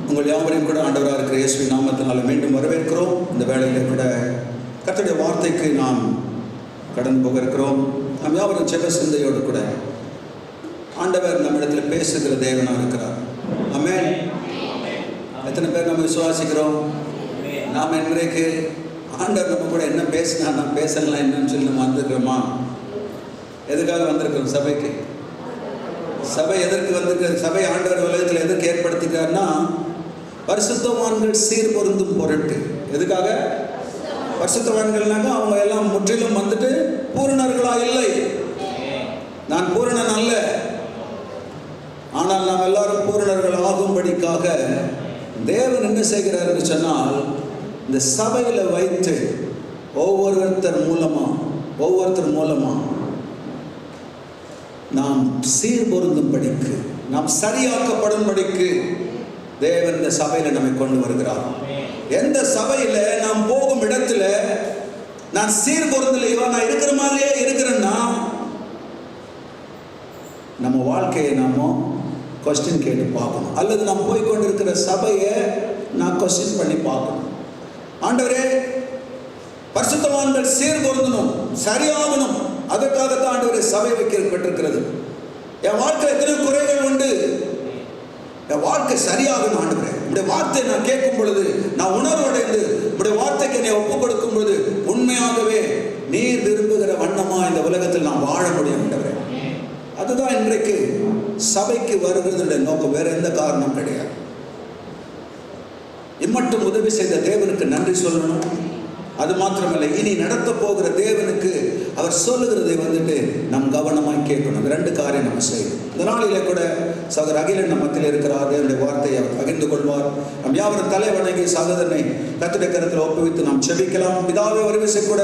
உங்கள் யாவரையும் கூட ஆண்டவராக இருக்கிற இயேசுவின் நாமத்தினால மீண்டும் வரவேற்கிறோம். இந்த வேளையிலே கூட கர்த்தருடைய வார்த்தைக்கு நாம் கடந்து போக இருக்கிறோம். நாம் யாவரும் ஜெப சிந்தையோடு கூட ஆண்டவர் நம்மிடத்தில் பேசுகிற தேவனாக இருக்கிறார். ஆமென். எத்தனை பேர் நம்ம விசுவாசிக்கிறோம்? நாம் இன்றைக்கு ஆண்டவர் நம்ம கூட என்ன பேசினா நாம் பேசலாம் என்னன்னு சொல்லி நம்ம வந்திருக்கிறோமா? எதுக்காக வந்திருக்கிறோம்? சபைக்கு. சபை எதற்கு வந்திருக்கிறது? சபை ஆண்டவர் உலகத்தில் எதற்கு ஏற்படுத்திக்கிறார்னா பரிசுத்தவான்கள் சீர் பொருந்தும் பொருட்டு. எதுக்காக? பரிசுத்தவான்கள்னாக்கா அவங்க எல்லாம் முற்றிலும் வந்துட்டு பூரணர்களா இல்லை. நான் பூரணன் அல்ல, ஆனால் நாம் எல்லாரும் பூரணர்கள் ஆகும்படிக்காக தேவன் என்ன செய்கிறார் என்று சொன்னால், இந்த சபையில் வைத்து ஒவ்வொருத்தர் மூலமா நாம் சீர் பொருந்தும்படிக்கு, நாம் சரியாக்கப்படும்படிக்கு தேவன் இந்த சபையில் நம்மை கொண்டு வருகிறார். எந்த சபையில் நாம் போகும் இடத்துல நான் சீர் பொருந்தலையோ, நான் இருக்கிற மாதிரியே இருக்கிறேன்னா நம்ம வாழ்க்கையை நாம கொஸ்டின் கேட்டு பார்க்கணும். அல்லது நாம் போய் கொண்டு இருக்கிற சபையை நான் கொஸ்டின் பண்ணி பார்க்கணும். ஆண்டவரே, பரிசுத்தவான்கள் சீர் பொருந்தணும், சரியாகணும். அதற்காகத்தான் ஆண்டவரே சபை வைக்கப்பட்டிருக்கிறது. என் வாழ்க்கையில் எத்தனை குறைகள் உண்டு, என் வாழ்க்கை சரியாகணும். ஆண்டவரே, உடைய வார்த்தை நான் கேட்கும் பொழுது நான் உணர்வடைந்து உடைய வார்த்தைக்கு என்னை ஒப்புக் கொடுக்கும் பொழுது உண்மையாகவே நீர் விரும்புகிற வண்ணமா இந்த உலகத்தில் நான் வாழ முடியும். ஆண்டவரே, அதுதான் இன்றைக்கு சபைக்கு வருகிறதுடைய நோக்கம். வேற எந்த காரணம் கிடையாது. இம்மட்டும் உதவி செய்த தேவனுக்கு நன்றி சொல்லணும். அது மாத்திரமல்ல, இனி நடத்த போகிற தேவனுக்கு அவர் சொல்லுகிறதை வந்துட்டு நம் கவனமாக கேட்கணும். ரெண்டு காரியம் நம்ம செய்யணும். இந்த நாளிலே கூட சகோதரர் அகிலன் நம்ம மத்தியில் இருக்கிறார். தேவனுடைய வார்த்தையை அவர் பகிர்ந்து கொள்வார். நம் யாவரும் தலை வணங்கி சகோதரனை கர்த்தருடைய கரத்தில் ஒப்புவித்து நாம் செபிக்கலாம். பிதாவே, ஒரு விஷயம் கூட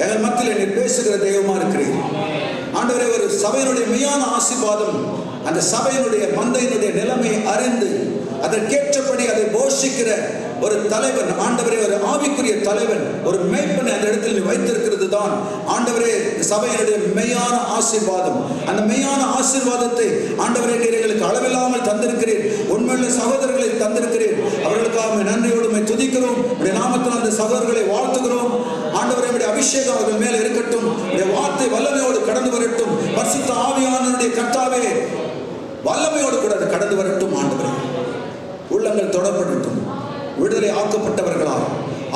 எங்கள் மத்தியில் நீர் பேசுகிற தெய்வமா இருக்கிறீர். ஆண்டவரே, ஒரு சபையினுடைய மெய்யான ஆசீர்வாதம், அந்த சபையினுடைய மந்தையினுடைய நிலைமை அறிந்து அதற்கேற்றபடி அதை போஷிக்கிற ஒரு தலைவன், ஆண்டவரே, ஒரு ஆவிக்குரிய தலைவன், ஒரு மேய்ப்பனை அந்த இடத்தில் நீ வைத்திருக்கிறது தான் ஆண்டவரே சபையினுடைய மெய்யான ஆசீர்வாதம். அந்த மெய்யான ஆசீர்வாதத்தை ஆண்டவரே நீர் எங்களுக்கு அளவில்லாமல் தந்திருக்கிறீர். உண்மையுள்ள சகோதரர்களை தந்திருக்கிறீர். அவர்களுக்காக நன்றியோடு துதிக்கிறோம். உடைய நாமத்தில் அந்த சகோதரர்களை வாழ்த்துகிறோம். ஆண்டவரே, உடைய அபிஷேகம் அவர்கள் மேல் இருக்கட்டும். உடைய வார்த்தை வல்லமையோடு கடந்து வரட்டும். பரிசுத்த ஆவியானவருடைய கர்த்தாவே, வல்லமையோடு கூட அது கடந்து வரட்டும். ஆண்டவரே, உள்ளங்கள் தொடப்படட்டும். விடுதலை ஆக்கப்பட்டவர்களாய்,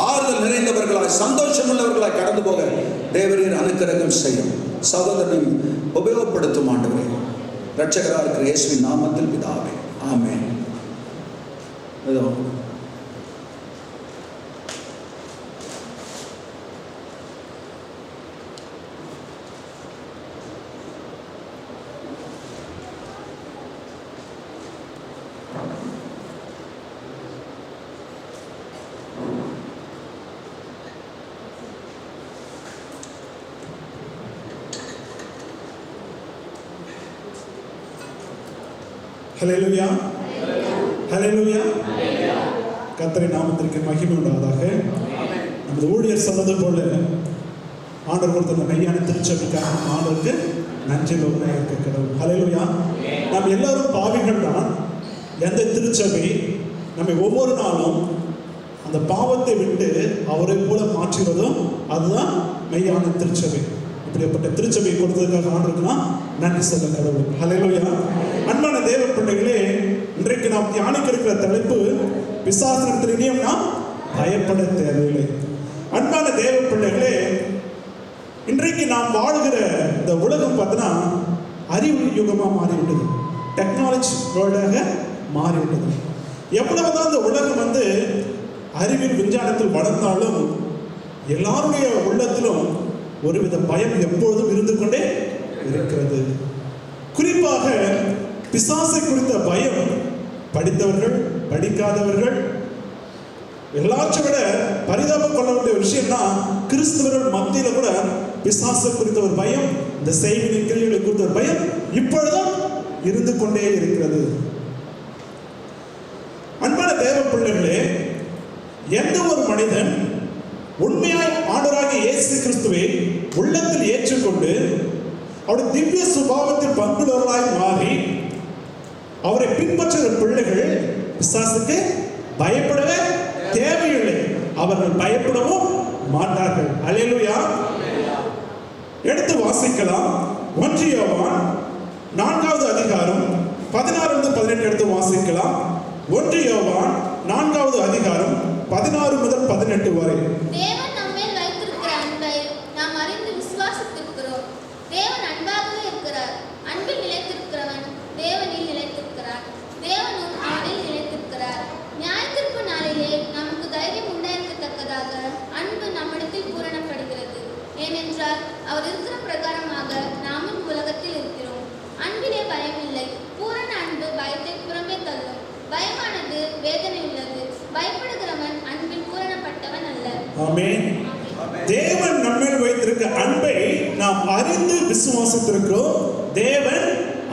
ஆறுதல் நிறைந்தவர்களாய், சந்தோஷம் உள்ளவர்களாய் கடந்து போக தேவரீர் அனுக்கிரகம் செய்யும். சகோதரனை உபயோகப்படுத்தும். ஆண்டவரே, இரட்சகராக இருக்கிற இயேசுவின் நாமத்தில் பிதாவே, ஆமென். ஹல்லேலூயா, ஹல்லேலூயா. கர்த்தரின் நாமத்திற்கு மகிமை உண்டாவதாக. நமது ஊழியர் சொன்னது போல ஆண்டவர் கொடுத்த மெய்யான திருச்சபைக்காக ஆண்டவருக்கு நன்றி இருக்க கடவுள். ஹல்லேலூயா. நாம் எல்லாரும் பாவிகள் தான். எந்த திருச்சபை நம்மை ஒவ்வொரு நாளும் அந்த பாவத்தை விட்டு அவரை போல மாற்றுவதும் அதுதான் மெய்யான திருச்சபை. இப்படிப்பட்ட திருச்சபை கொடுத்ததுக்காக ஆண்டவருக்கு நன்றி சொல்ல கடவுள். ஹல்லேலூயா. அன்பான தேவ பிள்ளைகளே, இன்றைக்கு நாம் தியானிக்க இருக்கிற தலைப்பு பிசாசினிடத்திலேயும் நாம் பயப்பட தேவையில்லை. அன்பான தேவ பிள்ளைகளே, இன்றைக்கு நாம் வாழ்கிற இந்த உலகம் பார்த்தீங்கன்னா அறிவு யுகமாக மாறிவிட்டது. டெக்னாலஜி வேர்ல்டாக மாறிவிட்டது. எவ்வளவுதான் இந்த உலகம் அறிவியல் விஞ்ஞானத்தில் வளர்ந்தாலும் எல்லாருடைய உள்ளத்திலும் ஒருவித பயம் எப்பொழுதும் இருந்து கொண்டே இருக்கிறது. குறிப்பாக பிசாசை குறித்த பயம் படித்தவர்கள், படிக்காதவர்கள் எல்லாற்றை விட பரிதாபம் கொள்ள வேண்டிய விஷயம்னா, கிறிஸ்தவர்கள் மத்தியில கூட பிசாசை குறித்த ஒரு பயம், இந்த செய்தி கிரியைகளை குறித்த ஒரு பயம் இப்பொழுதும் இருந்து கொண்டே இருக்கிறது. அன்பான தேவ பிள்ளைகளே, எந்த ஒரு மனிதன் உண்மையாய் ஆண்டவராகிய இயேசு கிறிஸ்துவை உள்ளத்தில் ஏற்றுக்கொண்டு அவருடைய திவ்ய சுபாவத்தில் பங்குள்ளவர்களாய் மாறி அவரை பின்பற்றுகிற பிள்ளைகள் பிசாசுக்கு பயப்படவே தேவையில்லை. அவர்கள் பயப்படவும் மாட்டார்கள். அல்லேலூயா. எடுத்து வாசிக்கலாம். 1 யோவான் 4வது அதிகாரம் 16 முதல் 18 எடுத்து வாசிக்கலாம். 1 யோவான் 4வது அதிகாரம் 16 முதல் 18 வரை. தேவன் நம்மேல் வைத்திருக்கிற அன்பை நாம் அறிந்து விசுவாசித்திருக்கிறோம். தேவன் அன்பாகவே இருக்கிறார். அன்பில் நிலைத்திருக்கிறவன் தேவனில் நிலைத்திருக்கிறார், தேவனும் அவனில் நிலைத்திருக்கிறார். நியாயத்தீர்ப்பு நாளிலே நமக்கு தைரியம் உண்டாயிருக்கத்தக்கதாக அன்பு நம்மிடத்தில் பூரணப்படுகிறது. ஏனென்றால் அவர் இருக்கிற பிரகாரமாக நாமும் உலகத்தில் இருக்கிறோம். அன்பிலே பயமில்லை. பூரண அன்பு பயத்தை புறம்பே தள்ளும். பயமானது வேதனை உள்ளது. பயப்படுகிறவன் அன்பில் பூரணப்பட்டவன் அல்ல. ஆமென். தேவன் நம்மேல் வைத்திருக்க அன்பை நாம் அறிந்து விசுவாசித்திருக்கிறோம். தேவன்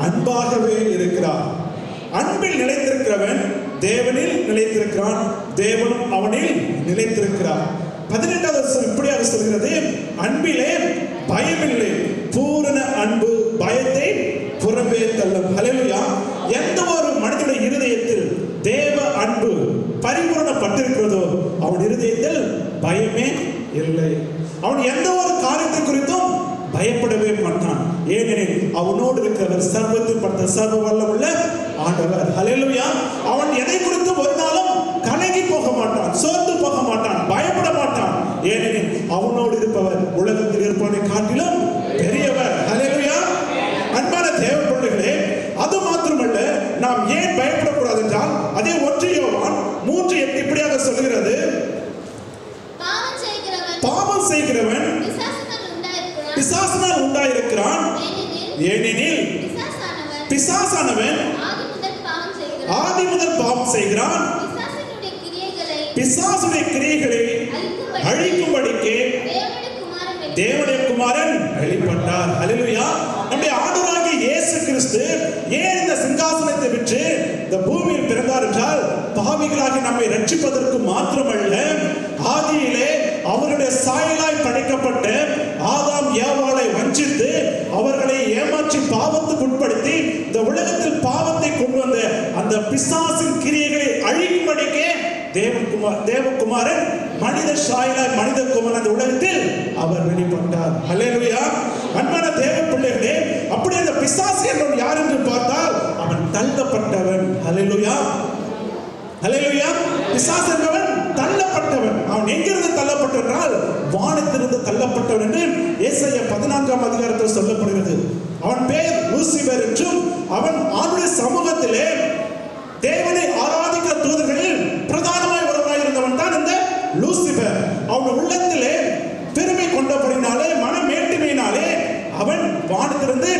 அன்பாகவே இருக்கிறார். அன்பில் நிலைத்திருக்கிறவன் தேவனில் நிலைத்திருக்கிறான், தேவனும் அவனில் நிலைத்திருக்கிறார். 18வது வசனம் இப்படியாக சொல்கிறது, அன்பிலே பயமில்லை. பூரண அன்பு பயத்தை புறம்பே தள்ளும். ஹல்லேலூயா. எந்த ஒரு மனிதனுடைய இருதயத்தில் தேவ அன்பு பரிபூரணப்பட்டிருக்கிறதோ அவன் இருதயத்தில் பயமே இல்லை. அவன் எந்த ஒரு காரியத்தை குறித்தும் பயப்படவே மாட்டான். ஏனெனில் அவனோடு இருக்கிறவர் சர்வத்தை படுத்த சர்வ வல்லமுள்ள ஆண்டவர். ஹல்லேலூயா. அவன் எதை குறித்து ஒரு நாளும் கலங்கி போக மாட்டான், சோர்ந்து போக மாட்டான், பயப்பட மாட்டான். ஏனெனில் அவனோடு இருப்பவர் உலகத்தில் இருப்பவனை காட்டிலும் பெரியவர். ஹல்லேலூயா. அன்பான தேவ பிள்ளைகளே, அது மாத்திரமல்ல, நாம் ஏன் பயப்படக்கூடாது என்றால் அதே 1 யோவான் 3:8 இப்படியாக சொல்கிறது, பாவம் செய்கிறவன் பிசாசினால் உண்டாயிருக்கிறான். ஏனெனில் பிசாசானவன் ஆதி முதல் பாவம் செய்கிறான். பிசாசுடைய கிரியைகளை அழிக்கும்படிக்கு தேவனுடைய குமாரன் வெளிப்பட்டார். ஹல்லேலூயா. நம்முடைய ஆண்டவராகிய இயேசு கிறிஸ்து ஏன் இந்த சிங்காசனத்தை விட்டு இந்த பூமியில் பிறந்தார் என்றால் பாவிகளாகி நம்மை ரட்சிப்பதற்கு மாத்திரமல்ல, ஆதியிலே அவருடைய சாயலாய் படைக்கப்பட்ட ஆதாம் ஏவாளை வஞ்சித்து அவர்களை ஏமாற்றி பாவத்துக்கு உட்படுத்தி இந்த உலகத்தில் பாவத்தை கொண்டு வந்த அந்த பிசாசின் கிரியைகளை அழிக்கும்படிக்கே தேவகுமாரன் மனித சாயலாய் மனித குமாரன் அந்த உலகத்தில் அவர் வெளிப்பட்டார். ஹல்லேலூயா. அன்பான தேவ பிள்ளைகளே, அப்படி அந்த பிசாசு என்பவன் யார் என்று பார்த்தால் அவன் தள்ளப்பட்டவன். ஹல்லேலூயா. ஹல்லேலூயா. பிசாசு என்பவன் தள்ளப்பட்டவன். அவன் எங்கிருந்து தள்ளப்பட்டால் வானத்திலிருந்து தள்ளப்பட்டவன் என்று ஏசாயா 14ஆம் அதிகாரத்தில் சொல்லப்படுகிறது. அவன் பெயர் லூசிபர் என்றும் அவன் ஆண்டுடைய சமூகத்திலே தேவனை ஆராதிக்கிற தூதர்களில் பிரதானமாய் ஒருவராய் இருந்தவன் தான் இந்த லூசிபர். அவன் உள்ளத்திலே பெருமை கொண்டபடினாலே, மனமேட்டிமையினாலே அவன் வானத்திலிருந்து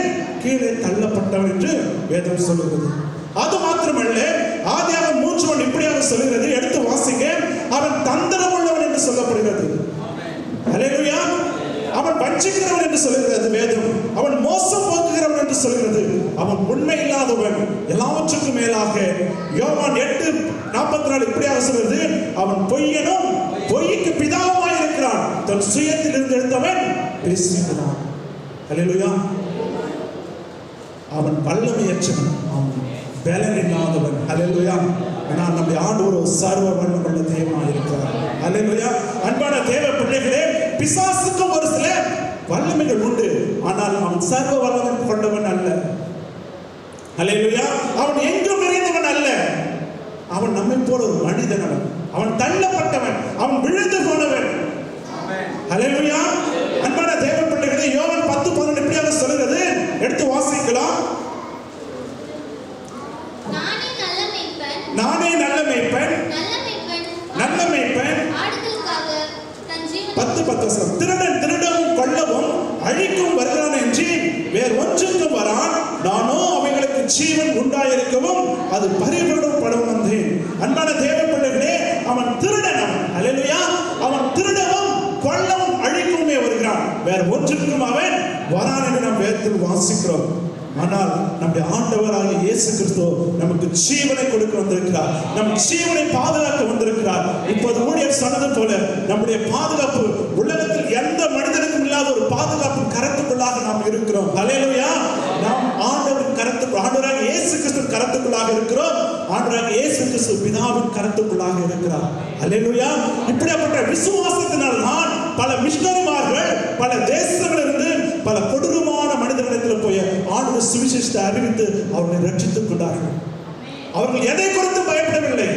கீழே தள்ளப்பட்டவன் என்று வேதம் சொல்லுகிறது. அது மாத்திரமல்ல, ஆதியாகமம் 3:1 இப்படியாக சொல்லுகிறது, எடுத்து வாசிங்க. அவன் தந்திரம் உள்ளவன் என்று சொல்லப்படுகிறது. ஹல்லேலூயா. அவன் வஞ்சிக்கிறவன் என்று சொல்லுகிறது வேதம். அவன் மோசம் போக்குகிறவன் என்று சொல்கிறது. அவன் உண்மை இல்லாதவன். எல்லாவற்றுக்கும் மேலாக யோவான் 8:44 இப்படியாக சொல்கிறது, அவன் பொய்யனும் பொய்க்கு பிதாவுமாய் இருக்கிறான். தன் சுயத்தில் இருந்து எடுத்தவன் பேசுகிறான். ஹல்லேலூயா. அவன் வல்லமையற்றவன், அவன் பலன் இல்லாதவன். ஹல்லேலூயா. ஆனால் நம்முடைய ஆண்டவர் ஒரு சர்வ வல்லமையுள்ள தேவனாய் இருக்கிறார். ஹல்லேலூயா. அன்பான தேவ பிள்ளைகளே, பிசாசுக்கும் ஒரு சில வல்லமைகள் உண்டு, ஆனால் அவன் சர்வ வல்லமை கொண்டவன் அல்ல. ஹல்லேலூயா. அவன் எங்கும் நிறைந்தவன் அல்ல. அவன் நம்மை போல ஒரு மனிதன். அவன் தள்ளப்பட்டவன், அவன் விழுந்து போனவன். ஹல்லேலூயா. அன்பான தேவ பிள்ளைகளே, யோவான் 10:11 இப்படியாக சொல்கிறது, எடுத்து வாசிக்கலாம். நானே நல்ல மேய்ப்பன், நல்ல மேய்ப்பன் 10:10 திருடன் திருடவும் கொல்லவும் அழிக்கும் வருகிறான் என்று வேறு ஒன்றுக்கும் வரான். நானோ அவைகளுக்கு ஜீவன் உண்டாயிருக்கவும் அது பரிபூரணப்படும் வந்தேன். அன்பான தேவ பிள்ளைகளே, அவன் திருடன். ஹல்லேலூயா. அவன் திருடவும் கொல்லவும் அழிக்குமே வருகிறான், வேறு ஒன்றுக்கும் அவன் வரான் என்று நாம் வேதத்தில் வாசிக்கிறோம். ஆனால் நம்முடைய ஆண்டவராகிய இயேசு கிறிஸ்து நமக்கு ஜீவனை கொடுக்க வந்திருக்கிறார், நம் ஜீவனை பாதுகாக்க வந்திருக்கிறார். இப்போது ஊழியர் சொன்னது போல நம்முடைய பாதுகாப்பு உலகத்தில் எந்த மனிதனுக்கும் இல்லாத ஒரு பாதுகாப்பு கரத்துக்குள்ளாக நாம் இருக்கிறோம். ஹல்லேலூயா. நாம் ஆண்டவரின் கரத்துக்கு, ஆண்டவராகிய இயேசு கிறிஸ்து கரத்துக்குள்ளாக இருக்கிறோம். ஆண்டவராகிய இயேசு கிறிஸ்து பிதாவின் கரத்துக்குள்ளாக இருக்கிறார். அல்லேலூயா. இப்படிப்பட்ட விசுவாசத்தினால் தான் பல மிஷனரிமார்கள் பல தேசங்களிலிருந்து பல கொடூரமான மனிதர்களிடத்தில் போய் ஆண்டவர் சுவிசேஷத்தை அறிவித்து அவர்களை ரட்சித்துக் கொண்டார்கள். அவர்கள் எதை குறித்து பயப்படவில்லை.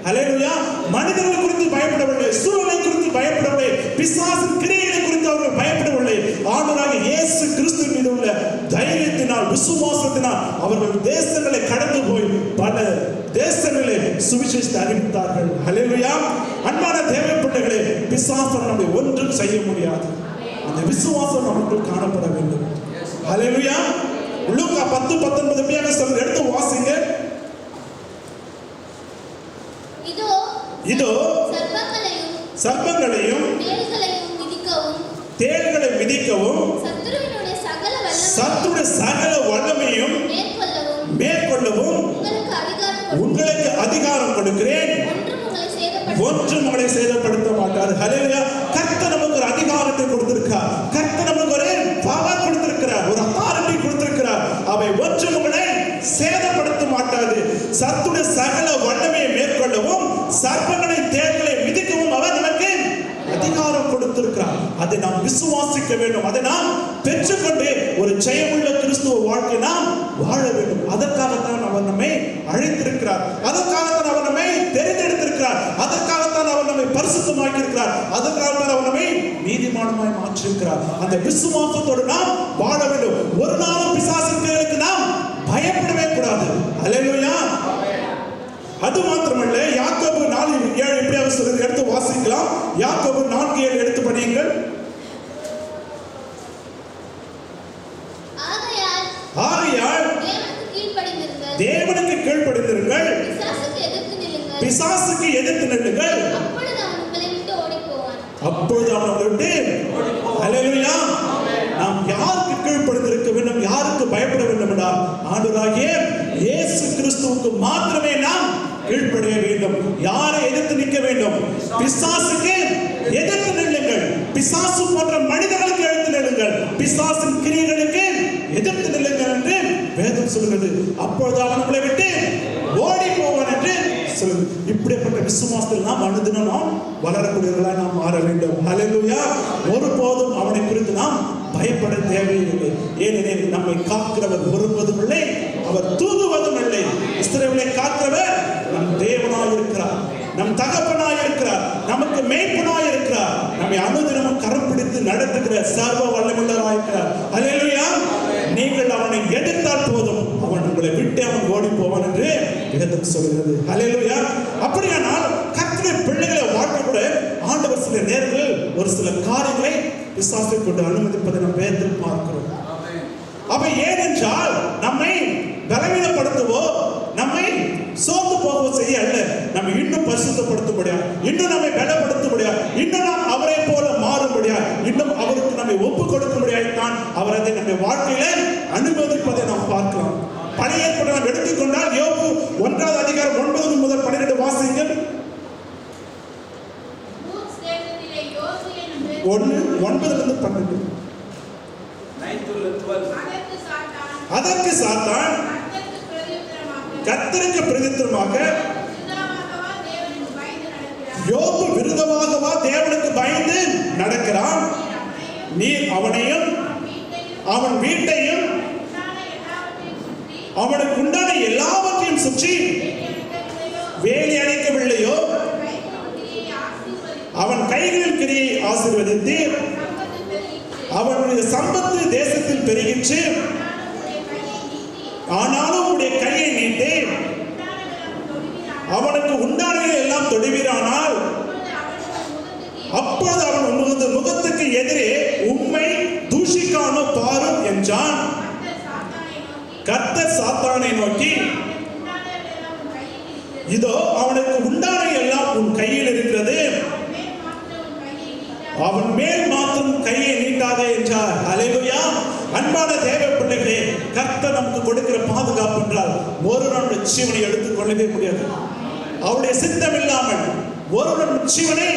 அல்லேலூயா. மனிதர்கள் குறித்து பயப்படவில்லை, சூழலை குறித்து பயப்படவில்லை, பிசாசின் கிரியைகளை குறித்து அவர்கள் பயப்படவில்லை. ஆண்டவராகிய இயேசு கிறிஸ்து மீது உள்ள தைரியத்தினால் விசுவாசத்தினால் அவர்கள் தேசங்களை கடந்து போய் பல தேசங்களை சுவிசேஷத்தை அறிவித்தார்கள். அல்லேலூயா. அன்பான தேவ பிள்ளைகளே, பிசாசம் நம்மை ஒன்றும் செய்ய முடியாது. அந்த விசுவாசம் நமக்குள் காணப்பட வேண்டும். அல்லேலூயா. லூக்கா 10:19 எடுத்து வாசிங்க. இதோ சர்ப்பங்களையும் தேள்களை மிதிக்கவும் சத்துருடைய சகல வல்லமையும் மேற்கொள்ளவும் உங்களுக்கு அதிகாரம் கொடுக்கிறேன், ஒன்றும் உங்களை சேதப்படுத்த மாட்டாது. ஹல்லேலூயா. கர்த்தர் நமக்கு ஒரு அதிகாரத்தை கொடுத்திருக்கிறார். கர்த்தர் நமக்கு ஒரு பவர் கொடுத்திருக்கிறார், ஒரு அத்தாரிட்டி கொடுத்திருக்கிறார். அவை ஒன்றும் உங்களை சேதப்படுத்த மாட்டாது. சத்துடைய சகல வல்லமையை மேற்கொள்ளவும் சர்ப்பங்களை தேள்களை மிதிக்கவும் அவர் நமக்கு அதிகாரம் கொடுத்திருக்கிறார். அதை நாம் விசுவாசிக்க வேண்டும். அதை நாம் பெற்றுக்கொண்டு ஒரு ஜெயமுள்ள கிறிஸ்துவ வாழ்க்கை நாம் வாழ வேண்டும். அதற்காகத்தான் அவர் நம்மை அழைத்திருக்கிறார். அதற்காகத்தான் அவர் நம்மை தெரிந்தெடுத்திருக்கிறார். அதற்காகத்தான் அவர் நம்மை பரிசுத்தமாக்கி இருக்கிறார். அதற்காகத்தான் அவர் நம்மை நீதிமானமாய் மாற்றிருக்கிறார். அந்த விசுவாசத்தோடு நாம் வாழ வேண்டும். ஒரு நாளும் பிசாசின் கைகளுக்கு நாம் பயப்படவே கூடாது. அல்லேலூயா. அது மாத்திரமல்ல, யாக்கோபு 4:7 எப்படியாவது சொல்றது எடுத்து வாசிக்கலாம். யாக்கோபு 4:7 எடுத்து படியுங்கள். ஆகையால் தேவனுக்கு கீழ்ப்படிந்திருங்கள், பிசாசுக்கு எதிர்த்து நில்லுங்கள், அப்பொழுது அவன் உங்களை விட்டு. அல்லேலூயா. நாம் யாருக்கு கீழ்ப்படிந்திருக்க வேண்டும், யாருக்கு பயப்பட வேண்டும் என்றால் ஆண்டவராகிய இயேசு கிறிஸ்துவுக்கு மாத்திரமே நாம் கீழ்ப்படிய வேண்டும். யாரை எதிர்த்து நிற்க வேண்டும்? பிசாசுக்கு எதிர்த்து நில்லுங்கள். பிசாசு போன்ற மனிதர்களுக்கு எதிர்த்து நில்லுங்கள். பிசாசின் கிரியைகளுக்கு எதிர்த்து நில்லுங்கள் என்று வேதம் சொல்கிறது. அப்பொழுது அவன் உங்களை விட்டு ஓடி போவான் என்று சொல்லுது. இப்படிப்பட்ட விசுவாசத்தில் நாம் அனுதினம் நாம் வளரக்கூடியவர்களாக நாம் மாற வேண்டும். அல்லேலூயா. ஒருபோதும் அவனை குறித்து நாம் பயப்பட தேவையில்லை. ஏனெனில் நம்மை காக்கிறவர் ஒருவதும் இல்லை, அவர் தூங்குவதும் இல்லை. இஸ்ரவேலை காக்கிறவர் நம் தேவனாய் இருக்கிறார், நம் தகப்பனாய் இருக்கிறார், நமக்கு மேய்ப்பனாய் இருக்கிறார், நம்மை அனுதினமும் கரம் பிடித்து நடத்துகிற சர்வ வல்லமையுள்ளவராய் இருக்கிறார். அல்லேலூயா. நீங்கள் அவனை எதிர்த்தால் போதும், அவன் உங்களை விட்டு அவன் ஓடி போவான் என்று வேதம் சொல்கிறது. அல்லேலூயா. அப்படியானால் கர்த்தருடைய பிள்ளைகளை வாழ்க்கை கூட ஆண்டவர் சில நேரங்களில் ஒரு சில காரியங்களை பிசாசை கொண்டு அனுமதிப்பதை நாம் வேதத்தில் பார்க்கிறோம். அப்ப ஏனென்றால் நம்மை பலவீனப்படுத்தவோ நம்மை சோர்ந்து போகவோ செய்ய அல்ல, நம்ம இன்னும் பரிசுத்தப்படுத்த முடியாது, இன்னும் நம்மை பலப்படுத்த முடியாது, இன்னும் நாம் அவரை போல மாற முடியாது, இன்னும் அவருக்கு நம்மை ஒப்பு கொடுக்க முடியாதுதான் அவர் அதை நம்ம வாழ்க்கையில அனுமதிப்பதை நாம் பார்க்கலாம். பழைய ஏற்பாட்டை நாம் எடுத்துக்கொண்டால் யோபு 1:9-12 வாசிங்கள். 1:9-12. அதற்கு சாத்தான் கர்த்தருக்கு பிரதித்திரமாக, யோபு விருதமாகவா தேவனுக்கு பயந்து நடக்கிறான், நீர் அவனையும் அவன் வீட்டையும் அவனுக்கு உண்டான எல்லாவற்றையும் சுற்றி வேலி அணைக்கவில்லையோ, அவன் கைகளில் கிரியை ஆசீர்வதித்து அவனுடைய சம்பத்து தேசத்தில் பெருகிற்று, ஆனாலும் உடைய கையை நீட்டு அவனுக்கு உண்டானவை எல்லாம் தொடுவீரானால், அப்போது அவன் உமது முகத்துக்கு எதிரே உம்மை தூஷிக்கானோ பாரும் என்றான். கர்த்தர் சாத்தானை நோக்கி, இதோ அவனுக்கு உண்டான எல்லாம் உன் கையில் இருக்கிறது, அவன் மேல் மாத்திரம் கையை நீட்டாதே என்றார். அல்லேலூயா. அன்பான தேவ பிள்ளைகளே, கர்த்தர் நமக்கு கொடுக்கிற பாதுகாப்பு என்றால் ஒருவனுடைய ஜீவனை எடுத்துக் கொள்ளவே முடியாது. அவருடைய சித்தம் இல்லாமல் ஒருவனுடைய ஜீவனை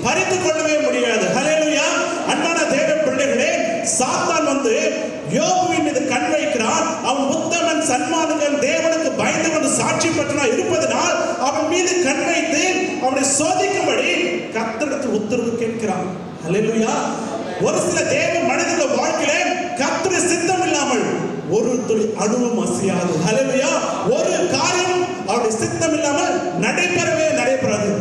பறித்துக் கொள்ளவே முடியாது. அல்லேலூயா. அன்பான தேவ பிள்ளைகளே, சாத்தான் வந்து யோபுவின் மீது கண் வைக்கிறான். அவன் உத்தமன், சன்மானகன், தேவனுக்கு பயந்தவன் சாட்சி பெற்றவனாய் இருப்பதனால் அவன் மீது கண் வைத்து அவனை சோதிக்கும்படி கர்த்தரிடத்தில் உத்தரவு கேட்கிறான். அல்லேலூயா. ஒரு சில தேவ மனிதர்கள் வாழ்க்கையிலே கர்த்தருடைய சித்தம் இல்லாமல் ஒரு துளி அணுவும் அசையாது. அல்லேலூயா. ஒரு காரியம் அவருடைய சித்தம் இல்லாமல் நடைபெறாது.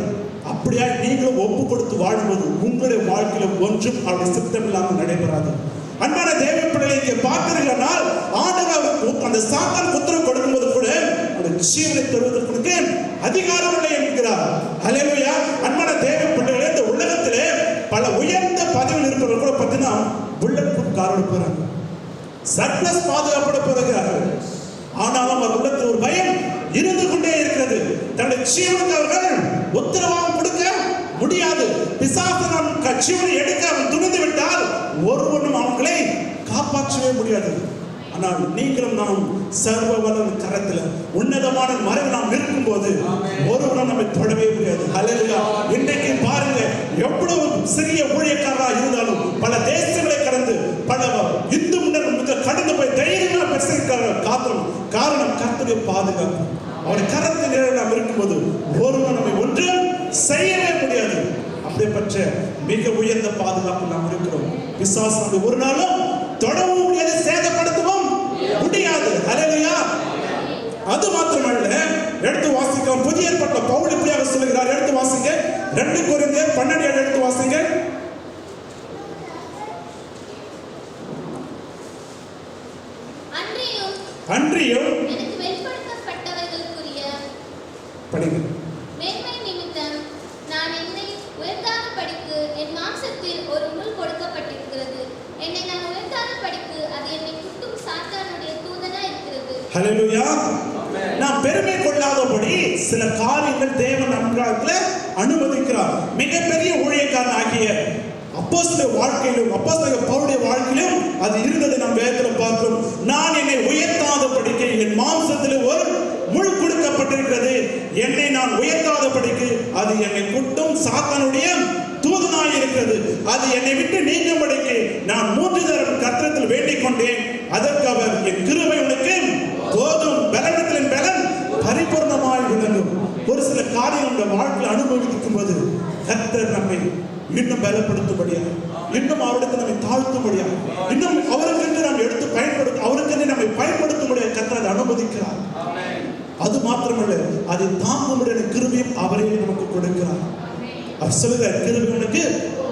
அப்படியா நீங்களும் ஒப்பு கொடுத்து வாழும்போது உங்களுடைய வாழ்க்கையில ஒன்றும் அவருடைய சித்தம் இல்லாமல் நடைபெறாது. அன்பான தேவ பிள்ளைகளை இங்கே பார்த்தீர்களால் ஆண்டவர் அந்த சாத்தான் உத்தரவு கொடுக்கும்போது கூட அந்த ஜீவனை தருவதற்கு அதிகாரம் இல்லை என்கிறார். அல்லேலூயா. அன்பான தேவ பிள்ளைகளே, இந்த உலகத்திலே பல உயர்ந்த பதவியில் இருப்பவர்கள் கூட பார்த்தீங்கன்னா புல்லட் ப்ரூஃப் கார் எடுப்பாங்க, சர்ப்ளஸ் பாதுகாப்போட போகிறார்கள். ஆனாலும் அவர் உள்ளத்தில் ஒரு பயம் இருந்து கொண்டே இருக்கிறது. தன்னுடைய ஜீவனுக்கு அவர்கள் உத்தரவாதம் கொடுக்க முடியாது. பிசாசு ஜீவனை எடுக்க அவன் துணிந்து விட்டால் ஒருவனும் அவங்களை காப்பாற்றவே முடியாது. ஆனால் நீங்களும் நாம் சர்வ வல்லவரின் கரத்தில் உன்னதமான மறைவு நாம் இருக்கும் போது ஒருவனும் நம்மை தொடவே முடியாது. அல்லேலூயா. இன்றைக்கு பாருங்க, எவ்வளவு சிறிய ஊழியக்காரராக இருந்தாலும் பல தேசங்களை கடந்து பல இந்து முன்னர் கடந்து போய் தைரியமாக பேசுகிறார்கள். காரணம் கர்த்தருடைய பாதுகாப்பு. அவருடைய கரத்தின் நிழலில் நாம் இருக்கும்போது ஒருவன் நம்மை ஒன்றும் செய்யவே முடியாது. அப்படிப்பட்ட மிக உயர்ந்த பாதுகாப்பு நாம் இருக்கிறோம். பிசாசு ஒரு நாளும் தொடவும் முடியாது, சேதப்படுத்தவும் முடியாது. அல்லேலூயா. அது மாத்திரமல்ல, எடுத்து வாசிக்க புதிய ஏற்பாட்டுல பவுல் இப்படியாக சொல்லுகிறார். எடுத்து வாசிங்க 2 கொரிந்தியர் 12 எடுத்து வாசிங்க. அன்றியும் எனக்கு வெளிப்படுத்தப்பட்டவர்களுக்குரிய படிங்க மேன்மை நிமித்தம் நான் என்னை உயர்த்தாத படிக்கு என் மாம்சத்தில் ஒரு முள் கொடுக்கப்பட்டிருக்கிறது. என்னை நான் உயர்த்தாத படிக்கு அது என்னை குட்டும் சாத்தானுடைய தூதனா இருக்கிறது. ஹல்லேலூயா. நாம் பெருமை கொள்ளாதபடி சில காரியங்கள் தேவன் நமக்கு அனுமதிக்கிறார். மிகப்பெரிய ஊழியக்காரன் ஆகிய அப்போஸ்தலர் வாழ்க்கையிலும் அப்போஸ்தலர் பவுலுடைய வாழ்க்கையிலும் அது இருந்தது நாம் வேதத்தில் பார்க்கிறோம். நான் என்னை உயர்த்தாத படிக்கு என் மாம்சத்தில் ஒரு முள் கொடுக்கப்பட்டிருக்கிறது. என்னை நான் உயர்த்தாத படிக்கு அது என்னை குட்டும் சாத்தானுடைய தூதனாய் இருக்கிறது. அது என்னை விட்டு நீங்கும்படிக்கு நான் 3 தரம் கர்த்தரிடத்தில் வேண்டிக் கொண்டேன். அதற்கு அவர், என் கிருபை உனக்கு போதும், பலனத்தின் பலன் பரிபூர்ணமாய் விளங்கும். ஒரு சில காரியங்கள் வாழ்க்கையில் அனுபவிக்கும் போது கர்த்தர் நம்மை இன்னும் பலப்படுத்தும்படியா, இன்னும் அவருக்கு நம்மை தாழ்த்தும்படியா, இன்னும் அவருக்கு நாம் எடுத்து அவருக்கு நம்மை பயன்படுத்தும்படியா கர்த்தர் அதை அனுமதிக்கிறார். அது மாத்திரமல்ல, அதை தாங்கும்படியான கிருபையும் அவரே நமக்கு கொடுக்கிறார். அவர் சொல்லுகிறார், கிருபை உனக்கு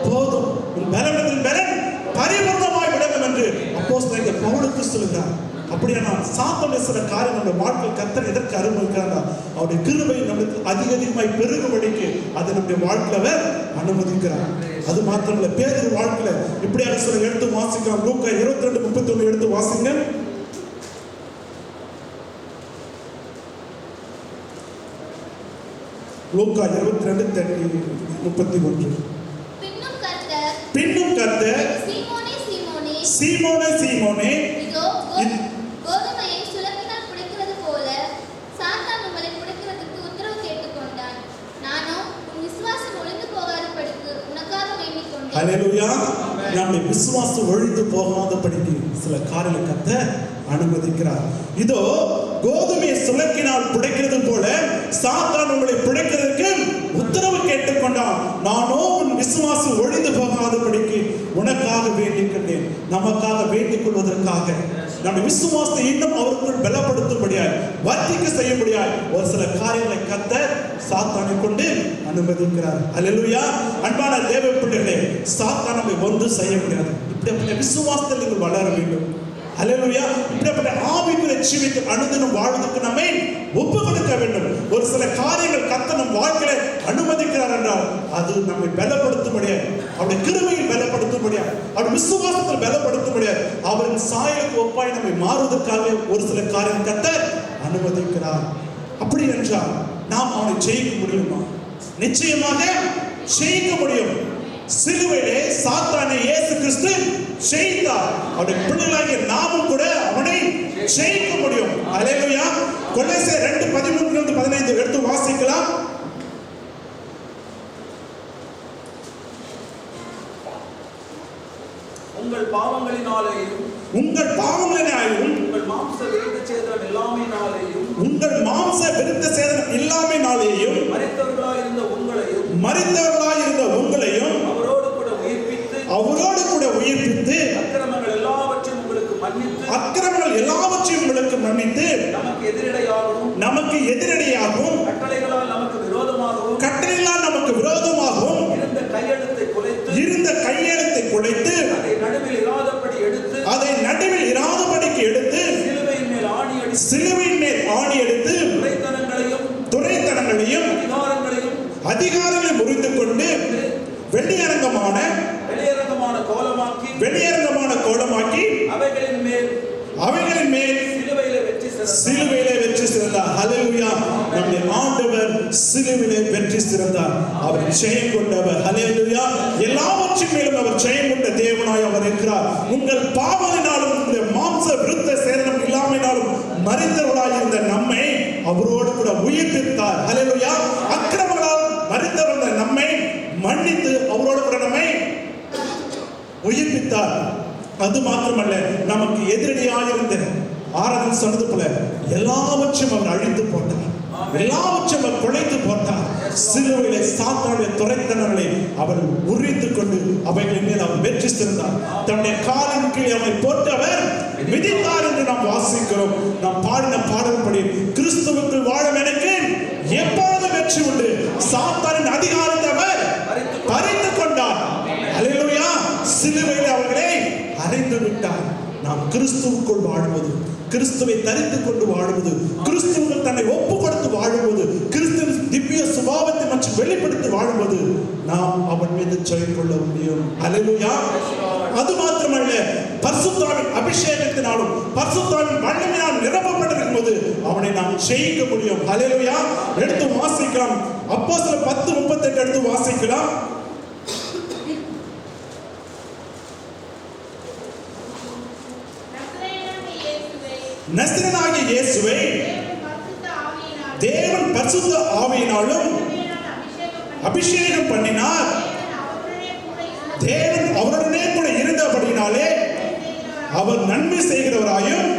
போதும், உன் பலனத்தின் பலன் பரிபூர்ணமாய் விளங்கும் என்று அப்போஸ்தலர் பவுலுக்கு சொல்லுகிறார். அப்படியானா சாத்தானுடைய சில காரியம் நம்ம வாழ்க்கையில் கர்த்தர் எதற்கு அனுமதிக்கிறார்? அவருடைய கிருபை நமக்கு அதிகமாய் பெருகும்படிக்கு அதை நம்முடைய வாழ்க்கையில அனுமதிக்கிறார். அது மாத்திரமல்ல, பேதுரு வாழ்க்கையில இப்படியாக சில எடுத்து வாசிக்கலாம். லூக்கா 22:31 எடுத்து வாசிங்க. லூக்கா 22:31. பின்னும் கர்த்தர் சீமோனே சீமோனே, இதோ கோதுமையை சுலக்கினால் புடைக்கிறது போல சாத்தான் உங்களை புடைக்கிறதுக்கு உத்தரவு கேட்டுக்கொண்டான். நானும் உன் விசுவாசம் ஒழிந்து போகாதபடிக்கு உனக்காக வேண்டிக் கொண்டேன். அல்லேலூயா. நம்முடைய விசுவாசம் ஒழிந்து போகாதபடிக்கு சில காரியங்களை கர்த்தர் அனுமதிக்கிறார். இதோ கோதுமையை சுலக்கினால் புடைக்கிறது போல சாத்தான் உங்களை புடைக்கிறதுக்கு உத்தரவு கேட்டுக்கொண்டான். நானோ உன் விசுவாசம் ஒழிந்து போகாதபடிக்கு உனக்காக வேண்டிக் கொண்டேன். நமக்காக வேண்டிக் கொள்வதற்காக நம்முடைய விசுவாசத்தை இன்னும் அவருக்குள் பலப்படுத்தும்படியாய், வர்த்திக்க செய்யும்படியாய் ஒரு சில காரியங்களை கர்த்தர் சாத்தானை கொண்டு அனுமதிக்கிறார். அல்லேலூயா. அன்பான தேவ பிள்ளைகளே, சாத்தான் நம்மை ஒன்றும் செய்ய முடியாது. இப்படிப்பட்ட விசுவாசத்தில் நீங்கள் வளர வேண்டும். அல்லேலூயா. இப்படிப்பட்ட ஆவிக்குரிய ஜீவியத்தில் அனுதினம் வாழ்வதற்கு நம்மை ஒப்பு கொடுக்க வேண்டும். ஒரு சில காரியங்கள் கர்த்தர் நம் வாழ்க்கையில அனுமதிக்கிறார் என்றால் அது நம்மை பலப்படுத்தும்படியா, அவருடைய கிருபையில் பலப்படுத்தும்படியா, அவருடைய விசுவாசத்தில் பலப்படுத்தும்படியா, அவரின் சாயலுக்கு ஒப்பாய் நம்மை மாறுவதற்காக ஒரு சில காரியம் கர்த்தர் அனுமதிக்கிறார். அப்படி என்றால் நாம் அவனை ஜெயிக்க முடியுமா? நிச்சயமாக ஜெயிக்க முடியும். சிலுவையிலே சாத்தானை இயேசு கிறிஸ்து ஜெயித்தார். அவருடைய பிள்ளைகளாகிய நாமும் கூட அவனை ஜெயிக்க முடியும். அல்லேலூயா. கொலோசியர் 2:13-15 எடுத்து வாசிக்கலாம். உங்கள் பாவங்களினாலேயும் உங்கள் மாம்ச விருத்த சேதனம் இல்லாமையினாலேயும் உங்கள் மாம்ச விருத்த சேதனம் இல்லாமையினாலேயும் மரித்தவர்களாயிருந்த உங்களையும் அவரோடு கூட உயிர்ப்பித்து அக்கிரமங்கள் எல்லாவற்றையும் உங்களுக்கு மன்னித்து நமக்கு எதிரடையாகவும் கட்டளைகளால் நமக்கு விரோதமாகவும் இருந்த கையெழுத்தை குலைத்து அதை நடுவில் இராதபடிக்கு எடுத்து சிலுவையின் மேல் ஆணி எடுத்து துரைத்தனங்களையும் அதிகாரங்களை முறிந்து கொண்டு வெளியரங்கமான கோலமாக்கி அவைகளின் மேல் சிலுவையிலே வெற்றி சிறந்தார். ஹல்லேலூயா. நம்முடைய ஆண்டவர் சிலுவையிலே வெற்றி சிறந்தார். அவர் ஜெயம் கொண்டவர். ஹல்லேலூயா. எல்லாவற்றின் மேலும் அவர் ஜெயம் கொண்ட தேவனாய் அவர் இருக்கிறார். உங்கள் பாவத்தினாலும் உங்களுடைய மாம்ச விருத்த சேதனம் இல்லாமையினாலும் மரித்தவர்களாய் இருந்த நம்மை அவரோடு கூட உயிர்ப்பித்தார். ஹல்லேலூயா. அக்கிரமங்களால் மரித்தவர்ந்த நம்மை மன்னித்து அவரோடு கூட நம்மை உயிர்ப்பித்தார். அது மாத்திரமல்ல, நமக்கு எதிரடியாயிருந்த ஆராதனை சொன்னது போல எல்லாவற்றையும் அவர் அழித்து போட்டார். எல்லாவற்றையும் அவர் குலைத்து போட்டார். சிலுவையிலே சாத்தானுடைய துரைத்தனங்களை அவர் உரித்துக் கொண்டு அவைகளின் மேல் அவர் வெற்றி சிறந்தார். தன்னுடைய காலின் கீழ் அவரை போட்டு அவர் மிதித்தார் என்று நாம் வாசிக்கிறோம். நாம் பாடின பாடல்படி கிறிஸ்துவுக்குள் வாழும் எனக்கு எப்பொழுது வெற்றி உண்டு. சாத்தானின் அதிகாரத்தை அவர் பறித்துக் கொண்டார். அல்லேலூயா. சிலுவையில் அவர்களை அறிந்து விட்டார். நாம் கிறிஸ்துவுக்குள் வாழுவது, கிறிஸ்துவை தரித்துக் கொண்டு வாழுவது, கிறிஸ்துவுக்குள் தன்னை ஒப்பு கொடுத்து வாழுவது, கிறிஸ்துவின் திவ்ய சுபாவத்தை மற்றும் வெளிப்படுத்தி வாழுவது, நாம் அவன் மீது ஜெயம் கொள்ள முடியும். அல்லேலூயா. அது மாத்திரமல்ல, பரிசுத்தாவின் அபிஷேகத்தினாலும் பரிசுத்தாவின் வல்லமையால் நிரப்பப்பட்டிருக்கும் போது அவனை நாம் ஜெயிக்க முடியும். அல்லேலூயா. எடுத்து வாசிக்கலாம். அப்போஸ்தலர் 10:38 எடுத்து வாசிக்கலாம். நசரேயனாகிய இயேசுவை தேவன் பரிசுத்த ஆவியினாலும் அபிஷேகம் பண்ணினார். தேவன் அவருடனே கூட இருந்தபடினாலே அவர் நன்மை செய்கிறவராயும்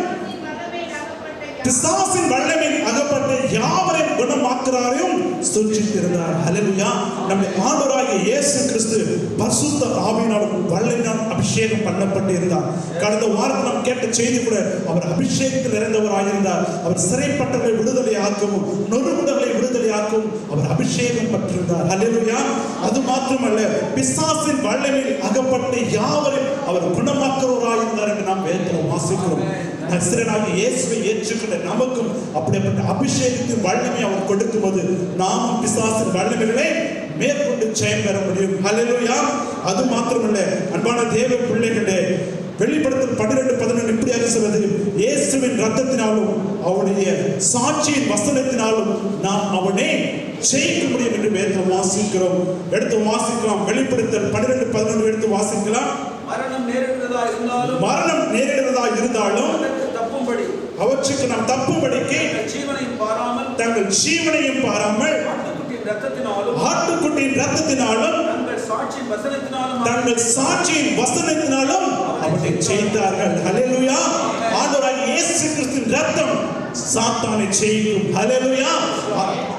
பிசாசின் வல்லமையில் அகப்பட்ட யாவரையும் குணமாக்குறாரையும் சூழ்ச்சித்திருந்தார். ஹல்லேலூயா. நம்முடைய ஆண்டவராகிய இயேசு கிறிஸ்து பரிசுத்த ஆவியினாலும் வல்லமையால் அபிஷேகம் பண்ணப்பட்டு இருந்தார். கடந்த வாரத்தில் நாம் கேட்ட செய்தி கூட அவர் அபிஷேகத்தில் நிறைந்தவராயிருந்தார். அவர் சிறைப்பட்டவர்களை விடுதலை ஆக்கவும் நொறுங்குண்டவர்களை விடுதலை ஆக்கவும் அவர் அபிஷேகம் பெற்றிருந்தார். ஹல்லேலூயா. அது மாத்திரமல்ல, பிசாசின் வல்லமையில் அகப்பட்டு யாவரையும் அவர் குணமாக்குறவராயிருந்தார் என்று நாம் வேதத்தில் வாசிக்கிறோம். நசரேயனாகிய இயேசுவை ஏற்றுக்கொண்ட நமக்கும் அப்படிப்பட்ட அபிஷேகத்தின் வல்லமை அவர் கொடுக்கும்போது நாமும் பிசாசின் வல்லமைகளை மேற்கொண்டு ஜெயம் பெற முடியும். ஹல்லேலூயா. அது மாத்திரமல்ல, அன்பான தேவ பிள்ளைகளே, வெளிப்படுத்தல் 12:11 இப்படியாக சொல்வது, இயேசுவின் ரத்தத்தினாலும் அவருடைய சாட்சியின் வசனத்தினாலும் நாம் அவனை ஜெயிக்க முடியும் என்று வேதத்தில் வாசிக்கிறோம். எடுத்து வாசிக்கலாம். வெளிப்படுத்தல் 12:11 எடுத்து வாசிக்கலாம். மரணம் நேரிடுவதா இருந்தாலும் அவற்றுக்கு நாம் தப்பும்படிக்கு தங்கள் ஜீவனையும் பாராமல் ஆட்டுக்குட்டியின் ரத்தத்தினாலும் தங்கள் சாட்சியின் வசனத்தினாலும் அவனை ஜெயித்தார்கள். ஹல்லேலூயா. ஆண்டவராகிய இயேசு கிறிஸ்துவின் ரத்தம் சாத்தானை ஜெயிக்கும். ஹல்லேலூயா.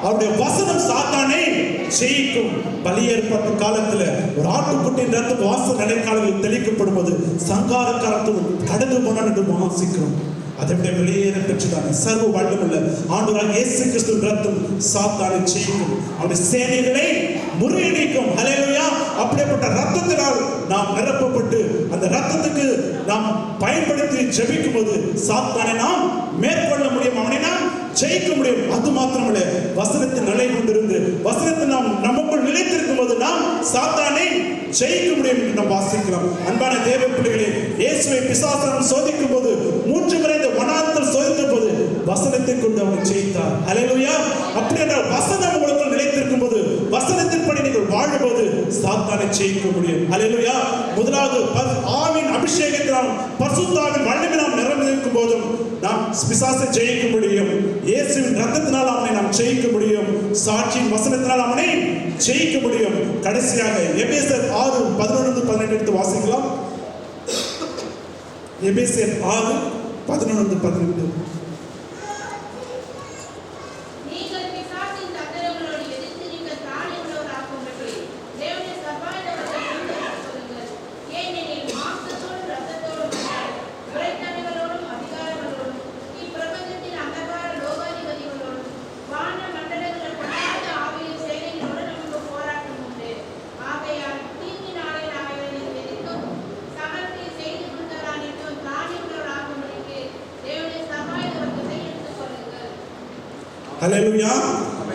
அவருடைய வசனம் சாத்தானை ஜெயிக்கும். பலியேற்பட்ட காலத்துல ஒரு ஆட்டுக்குட்டியின் ரத்தம் வாச நடைக்காலத்தில் தெளிக்கப்படும் போது சங்காரக்காரத்தும் கடந்து போனான் என்று வாசிக்கிறோம். அதை விட வெளியேற பெற்றுதானே சர்வ வல்லமுள்ள ஆண்டவராகிய இயேசு கிறிஸ்துவின் ரத்தம் சாத்தானை ஜெயிக்கும். அவருடைய சேனைகளை முறியடிக்கும். ஹல்லேலூயா. அப்படிப்பட்ட ரத்தத்தினால் நாம் நிரப்பப்பட்டு அந்த ரத்தத்துக்கு நாம் பயன்படுத்தி ஜெபிக்கும் போது சாத்தானை நாம் மேற்கொள்ள முடியும். அவனை நாம் ஜெயிக்க முடியும். அது மாத்திரமல்ல, வசனத்தில் நிலை கொண்டிருந்து வசனத்தில் நாம் நமக்குள் நிலைத்திருக்கும் போது நாம் சாத்தானை ஜெயிக்க முடியும் என்று நாம் வாசிக்கிறோம். அன்பான தேவ பிள்ளைகளே, இயேசுவை பிசாசு சோதிக்கும் போது 3 முறை இந்த வனாந்தரத்தில் சோதித்த போது வசனத்தை கொண்டு அவனை ஜெயித்தார். ஹல்லேலூயா. அப்படி என்றால் வசனம் உங்களுக்குள் நிலைத்திருக்கும் போது வசனத்தின்படி நீங்கள் வாழும்போது சாத்தானை ஜெயிக்க முடியும். ஹல்லேலூயா. முதலாவது ஆவின் அபிஷேகத்தினால் பரிசுத்த ஆவியின் வல்லமையினால் நிரம்பியிருக்கும் போதும் நாம் பிசாசை ஜெயிக்க முடியும். இயேசுவின் ரத்தத்தினால் அவனை நாம் ஜெயிக்க முடியும். சாட்சியின் வசனத்தினால் அவனை ஜெயிக்க முடியும். கடைசியாக எபேசியர் 6:11-12 எடுத்து வாசிக்கலாம். எபேசியர் 6 11-12. நீங்கள் பிசாசின் தந்திரங்களோடு எதிர்த்து நீங்கள் தானே உள்ளவராகும்படி தேவனுடைய சர்வாயுதத்தை சொல்லுங்கள். ஏனெனில் மாம்சத்தோடும் இரத்தத்தோடும் துரைத்தனங்களோடும் அதிகாரங்களோடும் இப்பிரபஞ்சத்தின் அந்தகார லோகாதிபதிகளோடும் வான மண்டலங்கள் பட்டாத ஆவியின் செயலிகளோடு நமக்கு போராட்டம் உண்டு. ஆகையால் தீங்கு நாளில் அவைகளை எதிர்க்கும் சமர்த்தி செய்து கொண்டவரானிட்டும் தானே உள்ளவராகும்படிக்கு தேவனுடைய சர்வாயுதத்தை எடுத்துக் கொள்ளுங்கள். ஹல்லேலூயா.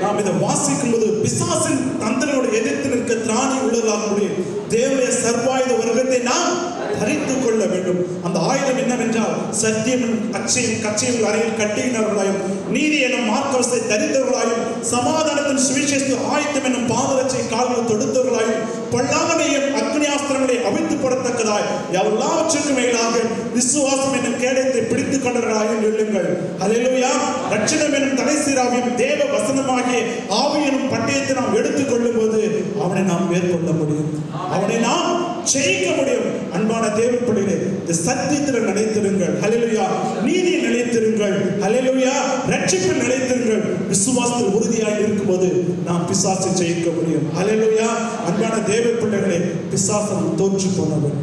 நாம் இதை வாசிக்கும் போது பிசாசின் தந்திரங்களோடு எதிர்த்து நிற்க திராணி உள்ளவர்களாக தேவனுடைய சர்வாயுத வர்க்கத்தை நாம் தரித்துக் கொள்ள வேண்டும். அந்த ஆயுதம் என்னவென்றால் சத்தியம் கச்சையும் அறையில் கட்டியினவர்களாயும் நீதி எனும் மார்க்கவசத்தை தரித்தவர்களாயும் சமாதானத்தின் சுவிசேஷ ஆயுதம் என்னும் பாதரட்சை கால்கள் தொடுத்தவர்களாயும் பொல்லாங்கனையும் அக்னியாஸ்திரங்களை அவிழ்த்து போடத்தக்கதாய் எல்லாவற்றுக்கும் மேலாக விசுவாசம் என்னும் கேடயத்தை பிடித்துக் கொண்டவர்களாயும் எழுங்கள். ஹல்லேலூயா. ரட்சணம் என்னும் தலைசீராவையும் தேவ வசனமாகிய ஆவி எனும் பட்டயத்தை நாம் எடுத்துக் கொள்ளும் போது அவனை நாம் மேற்கொள்ள முடியும், அவனை நாம் ஜெயிக்க முடியும். அன்பான தேவ பிள்ளைகளே, இந்த சத்தியத்தில் நிலைத்திருங்கள். ஹல்லேலூயா. நீதியில் நிலைத்திருங்கள். ஹல்லேலூயா. ரட்சிப்பில் நிலைத்திருங்கள். விசுவாசத்தில் உறுதியாக இருக்கும்போது நாம் பிசாசை ஜெயிக்க முடியும். ஹல்லேலூயா. அன்பான தேவ பிள்ளைகளே, பிசாசம் தோற்று போனவர்.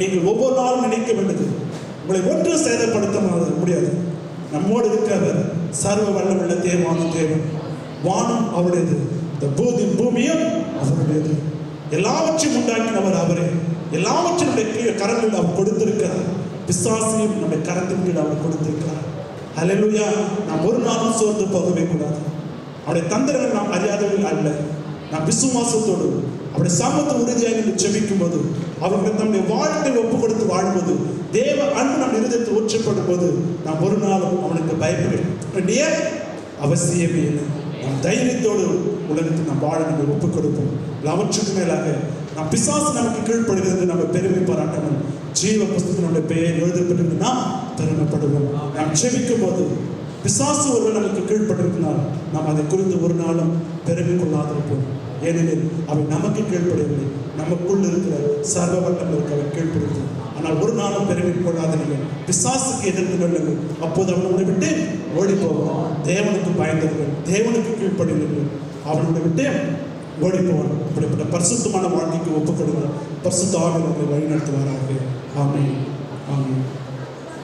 நீங்கள் ஒவ்வொரு நாளும் நினைக்க வேண்டியது, உங்களை ஒன்று சேதப்படுத்த முடியாது. நம்மோடு இருக்கிறவர் சர்வ வல்லமுள்ள தேவான தேவன். வானம் அவருடையது, இந்த பூமியும் அவருடையது. எல்லாவற்றையும் உண்டாக்கினவர் அவரே. எல்லாவற்றினுடைய கரங்கள் அவர் கொடுத்திருக்கிறார். பிசாசையும் நம்முடைய கரத்தின் கீழ் அவர் கொடுத்திருக்கிறார். ஹல்லேலூயா. நாம் ஒரு நாளும் சோர்ந்து போகவே கூடாது. அவருடைய தந்திரங்கள் நாம் அறியாதவர்கள் அல்ல. நாம் விசுவாசத்தோடு அவருடைய சமூகத்தை உறுதியாக என்று ஜெபிக்கும் போது, அவர்கள் தம்முடைய வாழ்க்கை ஒப்பு கொடுத்து வாழும்போது, தேவ அன்பு நம் இருதயத்தில் ஊற்றப்படும் போது நாம் ஒரு நாளும் அவனுக்கு பயப்பட வேண்டிய அவசியமே இல்லை. நாம் தைரியத்தோடு உலகத்தில் நாம் வாழ நம்ம ஒப்புக் கொடுப்போம். அவற்றுக்கு மேலாக நாம் பிசாசு நமக்கு கீழ்ப்படுகிறது நம்ம பெருமை பாராட்டாமல் ஜீவ புஸ்தகத்தில் நம்முடைய பெயர் எழுதப்பட்டு நாம் பெருமைப்படுவோம். நாம் ஜெபிக்கும் போது பிசாசு ஒருவர் நமக்கு கீழ்ப்பட்டிருக்கிறார், நாம் அதை குறித்து ஒரு நாளும் பெருமை கொள்ளாதிருப்போம். ஏனெனில் அவை நமக்கு கீழ்ப்படவில்லை, நமக்குள் இருக்கிற சர்வ வட்டம் இருக்க அவர் கீழ்ப்படுகிறது. ஆனால் ஒரு நாளும் பெருமை கொள்ளாதீர்கள், பிசாசுக்கு எதிர்த்து கொள்ளுங்கள். அப்போது அவனை விட்டு ஓடி போவான். தேவனுக்கு பயந்தவர்கள், தேவனுக்கு கீழ்ப்படுவீர்கள், அவனை விட்டு ஓடி போவான். அப்படிப்பட்ட பரிசுத்தமான வாழ்க்கைக்கு ஒப்புக் கொடுங்கள். பரிசுத்த ஆவியானவர் வழி நடத்துவாராக. ஆமென். ஆமென்.